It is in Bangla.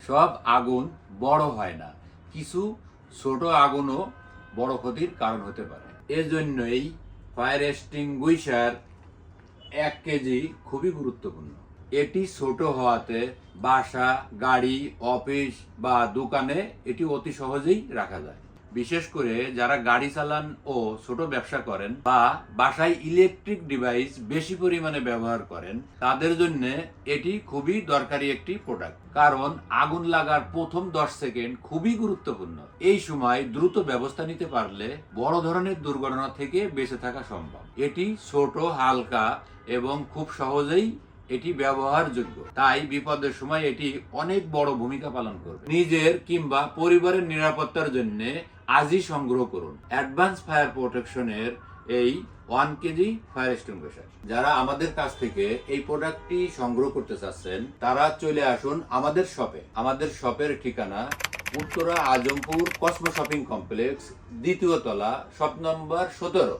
সব আগুন বড় হয় না, কিছু ছোট আগুনও বড় ক্ষতির কারণ হতে পারে। এজন্যই ফায়ার এক্সটিংগুইশার 1 কেজি খুবই গুরুত্বপূর্ণ। এটি ছোট হওয়াতে বাসা, গাড়ি, অফিস বা দোকানে এটি অতি সহজেই রাখা যায়। বিশেষ করে যারা গাড়ি চালান ও ছোট ব্যবসা করেন বা বাসায় ইলেকট্রিক ডিভাইস বেশি পরিমাণে ব্যবহার করেন, তাদের জন্য এটি খুবই দরকারি একটি প্রোডাক্ট। কারণ আগুন লাগার প্রথম 10 সেকেন্ড খুবই গুরুত্বপূর্ণ। এই সময় দ্রুত ব্যবস্থা নিতে পারলে বড় ধরনের দুর্ঘটনা থেকে বেঁচে থাকা সম্ভব। এটি ছোট, হালকা এবং খুব সহজেই এটি ব্যবহারযোগ্য, তাই বিপদের সময় এটি অনেক বড় ভূমিকা পালন করবে। নিজের কিংবা পরিবারের নিরাপত্তার জন্য আজই সংগ্রহ করুন অ্যাডভান্স ফায়ার প্রোটেকশনের এই 1 কেজি ফায়ার এক্সটিংগুইশার। যারা আমাদের কাছ থেকে এই প্রোডাক্টটি সংগ্রহ করতে চাচ্ছেন, তারা চলে আসুন আমাদের শপে। আমাদের শপের ঠিকানা Uttara Azampur Cosmo shopping complex, 2য় তলা, শপ নম্বর 17।